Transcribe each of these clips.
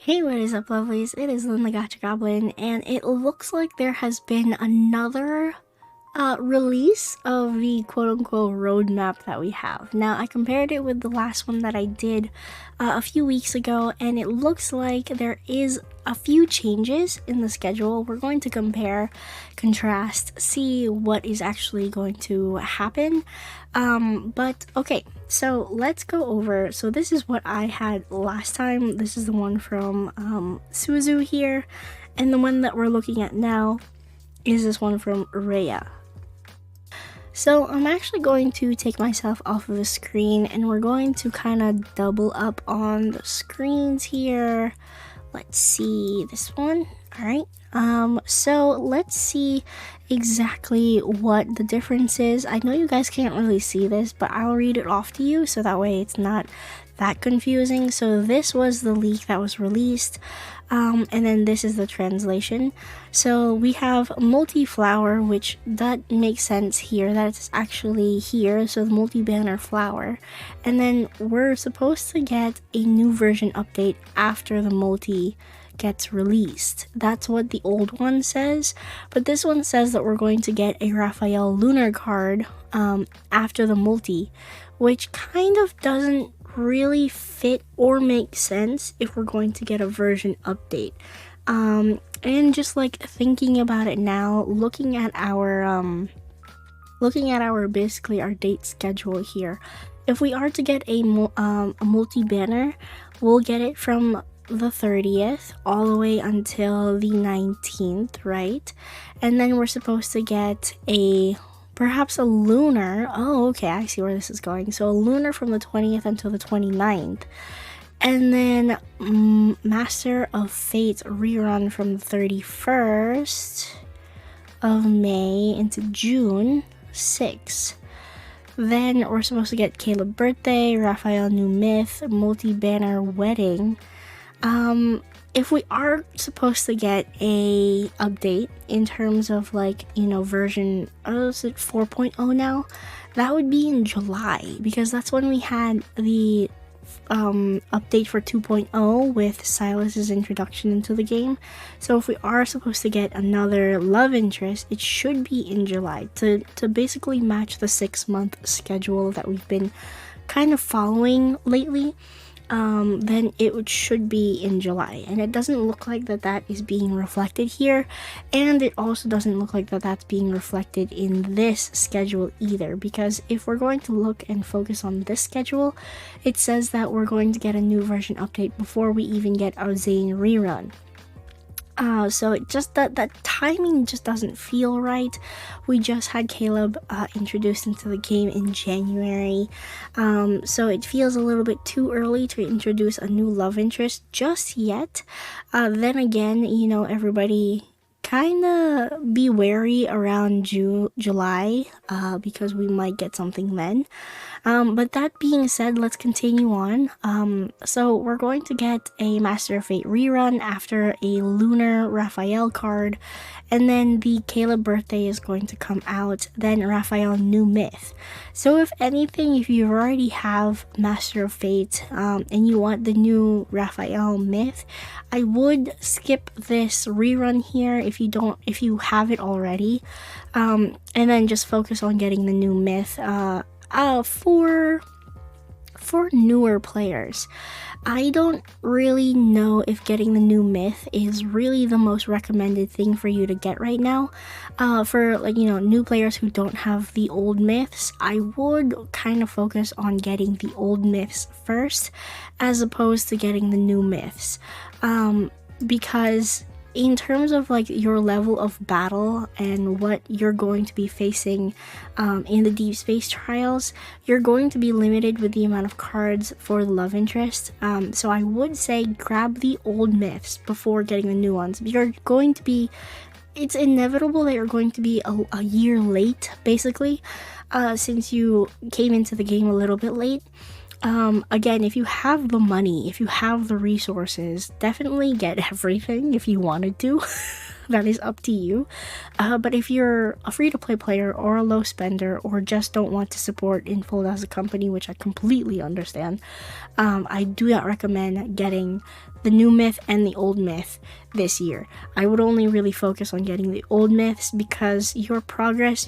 Hey, what is up, lovelies? It is Lynn the Gacha Goblin, and it looks like there has been another release of the quote-unquote roadmap that we have. Now, I compared it with the last one that I did a few weeks ago, and it looks like there is a few changes in the schedule. We're going to compare, contrast, see what is actually going to happen. But okay, so let's go over. So this is what I had last time. This is the one from Suzu here, and the one that we're looking at now is this one from Rhea. So I'm actually going to take myself off of the screen, and we're going to kind of double up on the screens here. Let's see this one. All right. So let's see exactly what the difference is. I know you guys can't really see this, but I'll read it off to you so that way it's not that confusing. So this was the leak that was released, and then this is the translation. So we have multi-flower, which that makes sense here, that it's actually here, so the multi-banner flower. And then we're supposed to get a new version update after the multi gets released. That's what the old one says, but this one says that we're going to get a Raphael lunar card after the multi, which kind of doesn't really fit or make sense if we're going to get a version update. And just like thinking about it now, looking at our basically our date schedule here, if we are to get a multi-banner, we'll get it from the 30th all the way until the 19th, right? And then we're supposed to get perhaps a lunar. Oh, okay, I see where this is going. So a lunar from the 20th until the 29th. And then Master of Fate's rerun from the 31st of May into June 6th. Then we're supposed to get Caleb Birthday, Raphael New Myth, Multi-Banner Wedding. If we are supposed to get a update in terms of version, is it 4.0 now? That would be in July, because that's when we had the update for 2.0 with Silas's introduction into the game. So if we are supposed to get another love interest, it should be in July to basically match the 6-month schedule that we've been kind of following lately. Then it should be in July, and it doesn't look like that is being reflected here, and it also doesn't look like that's being reflected in this schedule either, because if we're going to look and focus on this schedule, it says that we're going to get a new version update before we even get our Zane rerun. So it just that timing just doesn't feel right. We just had Caleb introduced into the game in January, so it feels a little bit too early to introduce a new love interest just yet. Then again, everybody kind of be wary around July, because we might get something then. But that being said, let's continue on. So we're going to get a Master of Fate rerun after a Lunar Raphael card, and then the Caleb Birthday is going to come out, then Raphael New Myth. So if anything, if you already have Master of Fate and you want the new Raphael Myth, I would skip this rerun here if you have it already, and then just focus on getting the new Myth. For newer players, I don't really know if getting the new Myth is really the most recommended thing for you to get right now. For new players who don't have the old myths, I would kind of focus on getting the old myths first as opposed to getting the new myths, because in terms of your level of battle and what you're going to be facing in the Deepspace trials, you're going to be limited with the amount of cards for the love interest. So I would say grab the old myths before getting the new ones. It's inevitable that you're going to be a year late, basically, since you came into the game a little bit late. Again, if you have the money, if you have the resources, definitely get everything if you wanted to. that is up to you. But if you're a free-to-play player or a low spender or just don't want to support Infold as a company, which I completely understand, I do not recommend getting the new myth and the old myth this year. I would only really focus on getting the old myths because your progress,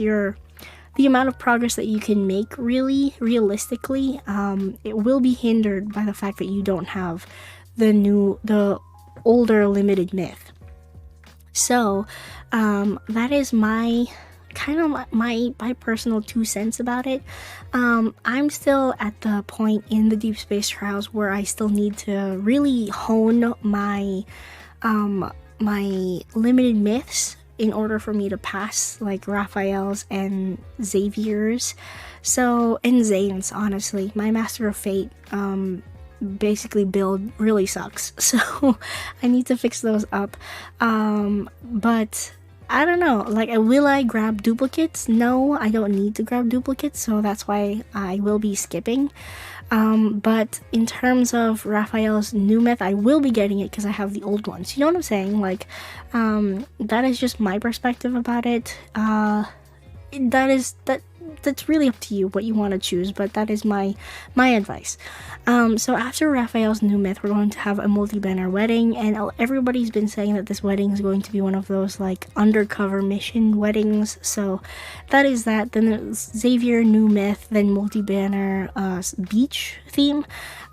the amount of progress that you can make really realistically, it will be hindered by the fact that you don't have the older limited myth. So that is my my personal 2 cents about it. I'm still at the point in the Deep Space trials where I still need to really hone my my limited myths in order for me to pass like Raphael's and Xavier's. So, and Zane's, honestly. My Master of Fate basically build really sucks. So I need to fix those up. But I don't know, like, will I grab duplicates? No, I don't need to grab duplicates, so that's why I will be skipping. But in terms of Raphael's new myth, I will be getting it because I have the old ones. You know what I'm saying? Like, that is just my perspective about it. That's really up to you what you want to choose, but that is my advice. So after Raphael's new myth, we're going to have a multi-banner wedding, and everybody's been saying that this wedding is going to be one of those like undercover mission weddings. So that is that. Then there's Xavier new myth, then multi-banner beach theme.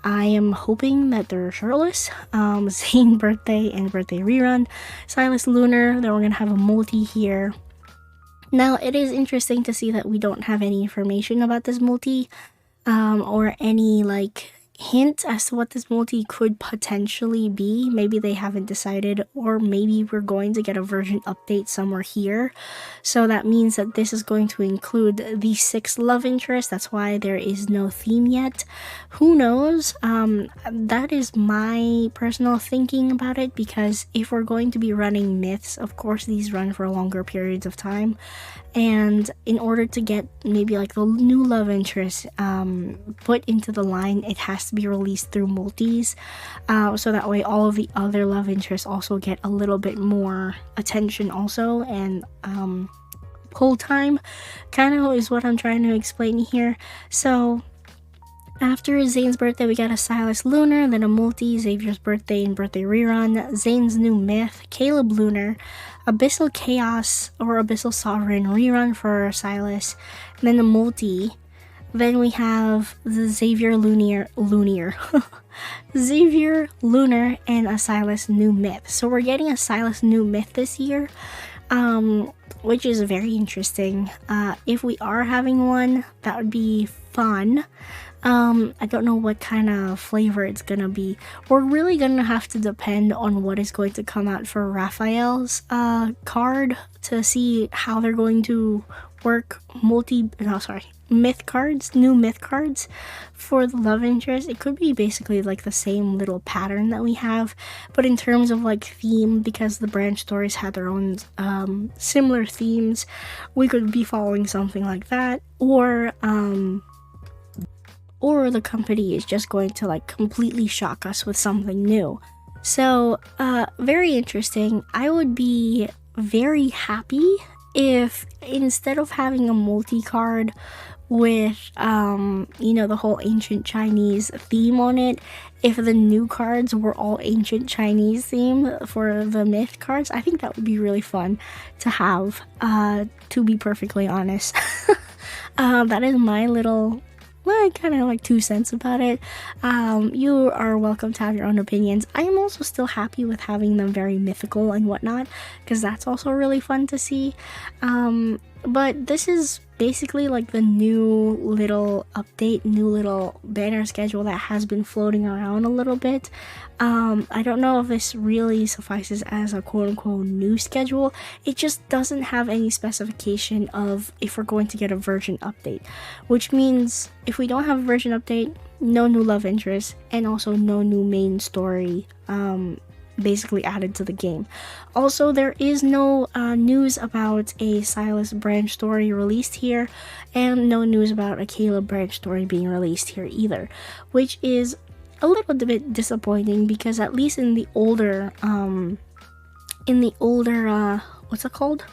I am hoping that they're shirtless. Zane birthday and birthday rerun, Silas lunar. Then we're gonna have a multi here. Now, it is interesting to see that we don't have any information about this multi, or any, like, hint as to what this multi could potentially be. Maybe they haven't decided, or maybe we're going to get a version update somewhere here. So that means that this is going to include the 6 love interests. That's why there is no theme yet. Who knows? That is my personal thinking about it, because if we're going to be running myths, of course these run for longer periods of time. And in order to get maybe like the new love interest put into the line, it has to be released through multis, so that way all of the other love interests also get a little bit more attention also, and pull time kind of is what I'm trying to explain here. So after Zane's birthday, we got a Silas lunar, then a multi, Xavier's birthday and birthday rerun, Zane's new myth, Caleb lunar, Abyssal Chaos or Abyssal Sovereign rerun for Silas, and then a multi. Then we have the Xavier Xavier lunar and a Silas new myth. So we're getting a Silas new myth this year, which is very interesting. If we are having one, that would be fun. I don't know what kind of flavor it's gonna be. We're really gonna have to depend on what is going to come out for Raphael's card to see how they're going to work myth cards, new myth cards for the love interest. It could be basically like the same little pattern that we have, but in terms of like theme, because the branch stories had their own similar themes, we could be following something like that, or the company is just going to like completely shock us with something new. So very interesting. I would be very happy if instead of having a multi-card with the whole ancient Chinese theme on it, if the new cards were all ancient Chinese theme for the myth cards. I think that would be really fun to have, to be perfectly honest. That is my little kind of like 2 cents about it. You are welcome to have your own opinions. I am also still happy with having them very mythical and whatnot, because that's also really fun to see. But this is basically like the new little update, new little banner schedule that has been floating around a little bit. I don't know if this really suffices as a quote-unquote new schedule. It just doesn't have any specification of if we're going to get a version update, which means if we don't have a version update, no new love interest, and also no new main story basically added to the game. Also, there is no news about a Silas branch story released here, and no news about a Caleb branch story being released here either, which is a little bit disappointing, because at least in the older in the older what's it called,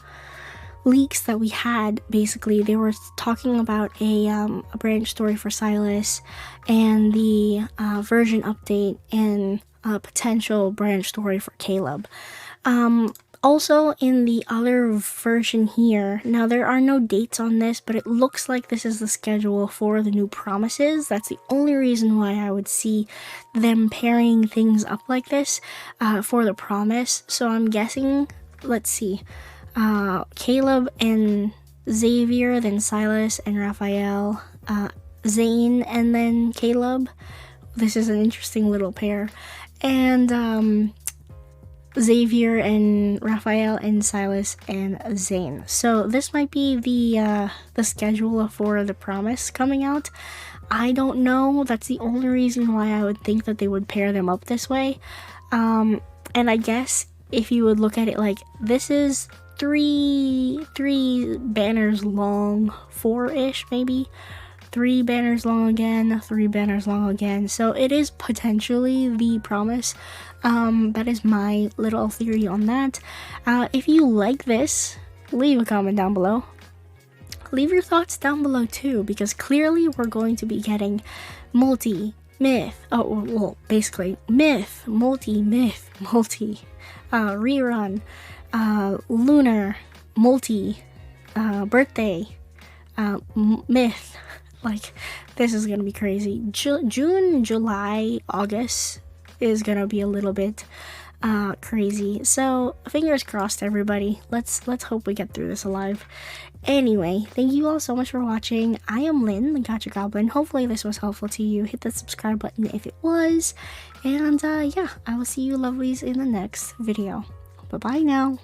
leaks that we had, basically they were talking about a branch story for Silas and the version update and a potential branch story for Caleb. Also, in the other version here, now there are no dates on this, but it looks like this is the schedule for the new promises. That's the only reason why I would see them pairing things up like this for the promise. So I'm guessing, let's see, Caleb and Xavier, then Silas and Raphael, Zane and then Caleb. This is an interesting little pair. And Xavier and Raphael and Silas and Zane. So this might be the schedule for the promise coming out. I don't know. That's the only reason why I would think that they would pair them up this way. And I guess if you would look at it like this is three banners long, 4-ish maybe. 3 banners long again, 3 banners long again. So it is potentially the promise. That is my little theory on that. If you like this, leave a comment down below. Leave your thoughts down below too, because clearly we're going to be getting multi-myth, basically myth, multi-myth, multi, rerun, lunar, multi, birthday, myth. Like, this is gonna be crazy. June, July, August is gonna be a little bit crazy. So fingers crossed, everybody. Let's hope we get through this alive. Anyway, thank you all so much for watching. I am Lynn, the Gacha Goblin. Hopefully this was helpful to you. Hit the subscribe button if it was. And yeah, I will see you lovelies in the next video. Bye bye now.